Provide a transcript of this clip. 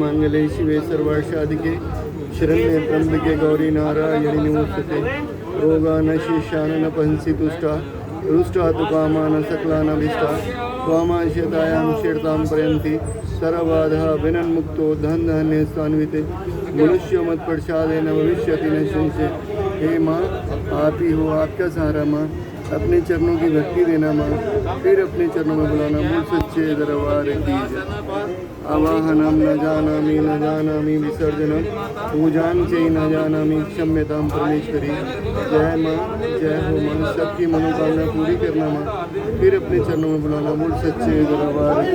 मंगले शिवे सर्वार्षाधिके शरण्ये त्र्यंबके गौरी नारायणि नमोस्तुते रोगानशेषाननपहंसि तुष्टा रुष्टा तु कामान सकलानभीष्टा त्वामाश्रितायां शीर्तां प्रयन्ति सर्वबाधः विनन्मुक्तो धन धान्य स्वान्विते मनुष्य मत प्रसादेन भविष्यति न संशय। हे माँ, आप ही हो, आपका सहारा माँ। अपने चरणों की भक्ति देना माँ, फिर अपने चरणों में बुलाना। मूल सच्चे दरबार की आवाहनम न जानामि विसर्जनम पूजान च न जानामि क्षम्यताम परमेश्वरी। जय माँ, जय हो माँ। सबकी मनोकामना पूरी करना माँ, फिर अपने चरणों में बुलाना। मूल सच्चे दरबार की।